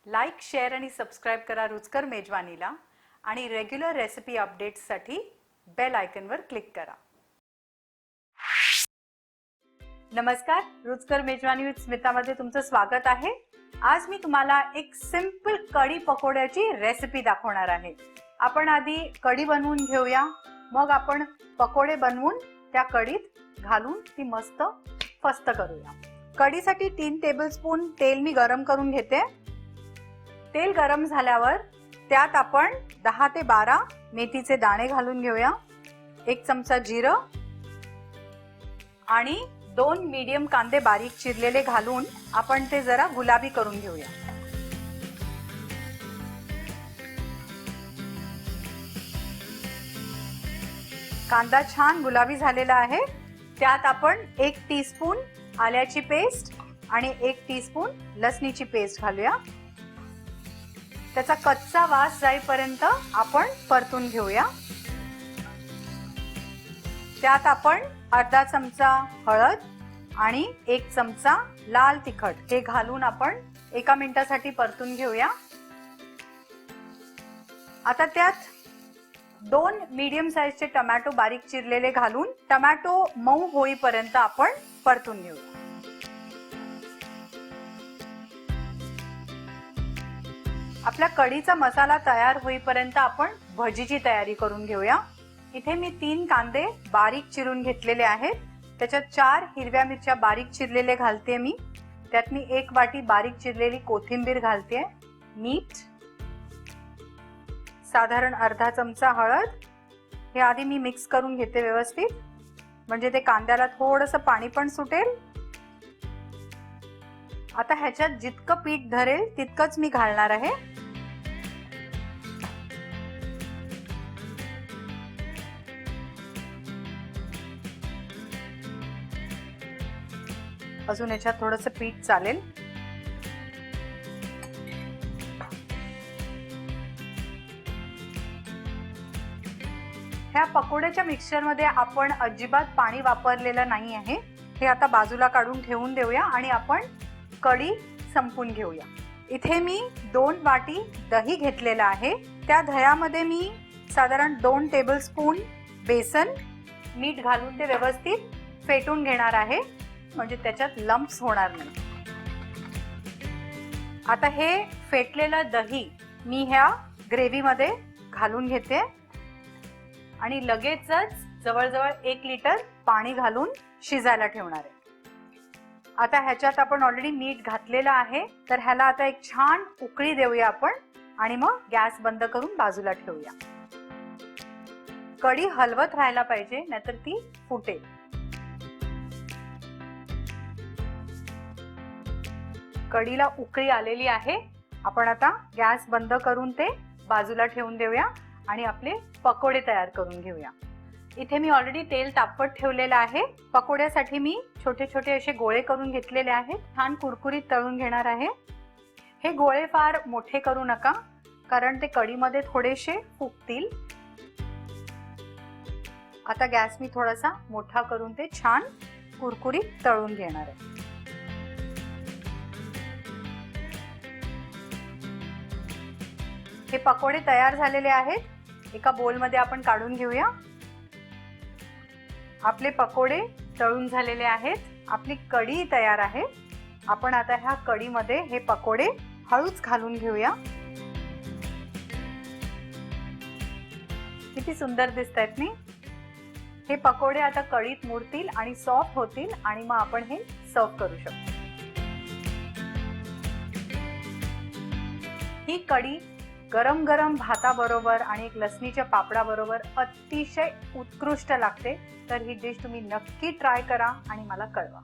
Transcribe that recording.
Like, share आणि subscribe करा रुचकर मेजवानीला आणि रेग्युलर रेसिपी अपडेट्ससाठी बेल आयकॉनवर क्लिक करा. नमस्कार, रुचकर मेजवानी विथ स्मितामध्ये तुमचं स्वागत आहे. आज मी तुम्हाला एक सिंपल कढी पकोड्याची रेसिपी दाखवणार आहे. आपण आधी कढी बनवून घेऊया, मग आपण पकोडे बनवून त्या कढीत घालून ती मस्त फस्त करूया. कढीसाठी 3 टेबलस्पून तेल मी गरम करून घेते. तेल गरम झाल्यावर त्यात आपण 10 ते 12 मेथीचे दाणे घालून घेऊया, 1 चमचा जिरं आणि 2 मीडियम कांदे बारीक चिरलेले घालून आपण ते जरा गुलाबी करून घेऊया. कांदा छान गुलाबी झालेला आहे. त्यात आपण 1 टीस्पून आल्याची पेस्ट आणि 1 टीस्पून लसणीची पेस्ट घालूया. त्याचा कच्चा वास जाईपर्यंत आपण परतून घेऊया. त्यात आपण अर्धा चमचा हळद आणि 1 चमचा लाल तिखट हे घालून आपण 1 मिनिटासाठी परतून घेऊया. आता त्यात 2 मीडियम साइजचे टोमॅटो बारीक चिरलेले घालून टोमॅटो मऊ होईपर्यंत आपण परतून घेऊया. आपल्या कढीचा मसाला तयार होईपर्यंत आपण भजीची तयारी करून घेऊया. इथे मी 3 कांदे बारीक चिरून घेतलेले आहेत. त्याच्यात 4 हिरव्या मिरच्या बारीक चिरलेले घालते मी. त्यात मी 1 वाटी बारीक चिरलेली कोथिंबीर घालते. मीठ, साधारण अर्धा चमचा हळद हे आधी मी मिक्स करून घेते व्यवस्थित, म्हणजे ते कांद्याला थोडंसं पाणी पण सुटेल. आता ह्याच्यात जितकं पीठ धरेल तितकंच मी घालणार आहे. अजून याच्यात थोडंसं पीठ चालेल. ह्या पकोड्याच्या मिक्सचरमध्ये आपण अजिबात पाणी वापरलेलं नाही आहे. हे आता बाजूला काढून ठेवून देऊया आणि आपण कढी संपून घेऊया. इथे मी 2 वाटी दही घेतलेला आहे. त्या दह्यामध्ये मी साधारण 2 टेबलस्पून बेसन मीठ घालून ते व्यवस्थित फेटून घेणार आहे, म्हणजे त्याच्यात लम्प्स होणार नाही. आता हे फेटलेलं दही मी ह्या ग्रेव्हीमध्ये घालून घेते आणि लगेचच जवळजवळ 1 लिटर पाणी घालून शिजायला ठेवणार आहे. आता ह्याच्यात आपण ऑलरेडी मीठ घातलेलं आहे, तर ह्याला आता एक छान उकळी देऊया आपण आणि मग गॅस बंद करून बाजूला ठेवूया. कढी हलवत राहायला पाहिजे, नाहीतर ती फुटेल. कढीला उकळी आलेली आहे. आपण आता गॅस बंद करून ते बाजूला ठेवून देऊया आणि आपले पकोडे तयार करून घेऊया. इथे मी ऑलरेडी तेल तापवत ठेवलेलं आहे. पकोड्यासाठी मी छोटे छोटे असे गोळे करून घेतलेले आहेत. छान कुरकुरीत तळून घेणार आहे. हे गोळे फार मोठे करू नका, कारण ते कढीमध्ये थोडेसे फुगतील. आता गॅस मी थोडासा मोठा करून ते छान कुरकुरीत तळून घेणार आहे. हे पकोडे तयार झालेले आहेत. एका बोलमध्ये आपण काढून घेऊया. आपले पकोडे तळून झालेले आहेत. आपली कढी तयार आहे. आपण आता ह्या कढीमध्ये हे पकोडे हळूच घालून घेऊया. किती सुंदर दिसतायत नाही. हे पकोडे आता कढीत मुरतील आणि सॉफ्ट होतील आणि मग आपण हे सर्व करू शकतो. ही कढी गरम गरम भाताबरोबर आणि एक लसणीच्या पापडाबरोबर अतिशय उत्कृष्ट लागते. तर ही डिश तुम्ही नक्की ट्राय करा आणि मला कळवा.